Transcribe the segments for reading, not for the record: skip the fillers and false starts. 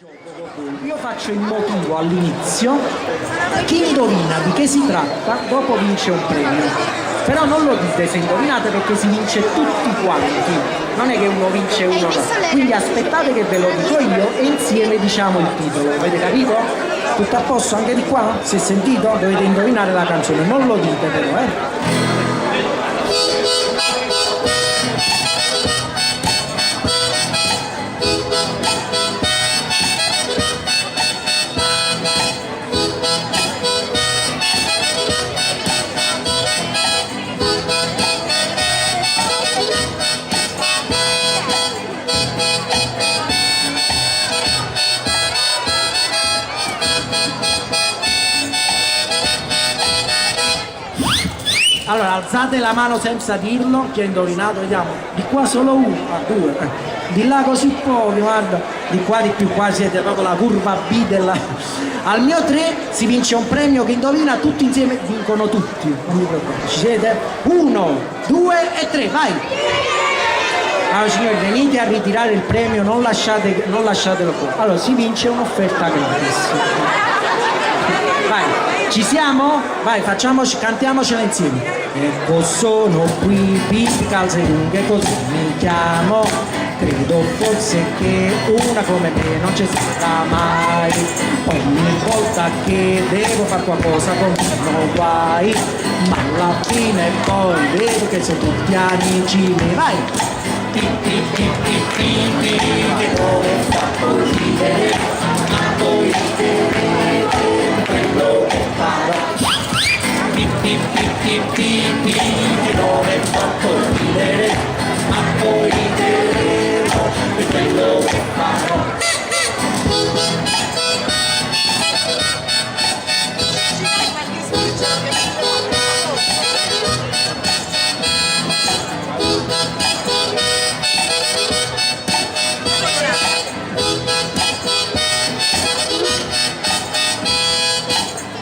Io faccio il motivo all'inizio, chi indovina di che si tratta dopo vince un premio, però non lo dite se indovinate perché si vince tutti quanti, non è che uno vince uno no, quindi aspettate che ve lo dico io e insieme diciamo il titolo, avete capito? Tutto a posto anche di qua? Si è sentito? Dovete indovinare la canzone, non lo dite però Allora, alzate la mano senza dirlo, chi ha indovinato, vediamo, di qua solo uno, due, di là così pochi, guarda, di qua di più, qua siete proprio la curva B della... Al mio 3 si vince un premio che indovina, tutti insieme vincono tutti, non mi preoccupate, ci siete? 1, 2 e 3, vai! Allora signori, venite a ritirare il premio, non lasciatelo qua. Allora, si vince un'offerta gratis. Vai, ci siamo? Vai, cantiamocela insieme. Ecco sono qui, bip, calze lunghe, così mi chiamo. Credo forse che una come me non c'è stata mai. Ogni volta che devo fare qualcosa con no guai, ma alla fine poi vedo che sono tutti amici miei. Vai! Che dove fatto ridere, ma poi vedrete quello che farò. Che dove fatto ridere, ma poi vedremo quello che farò.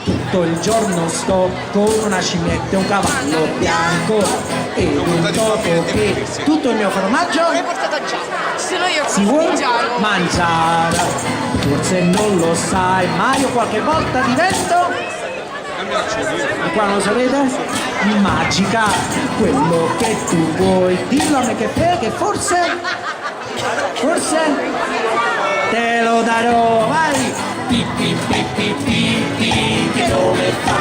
Tutto il giorno sto con una scimmietta e un cavallo bianco e un topo che tutto il mio formaggio si vuole mangiare. Forse non lo sai, ma io qualche volta divento, e qua non lo sapete, magica. Quello che tu vuoi, dillo a me che forse te lo darò, vai! Che dove fa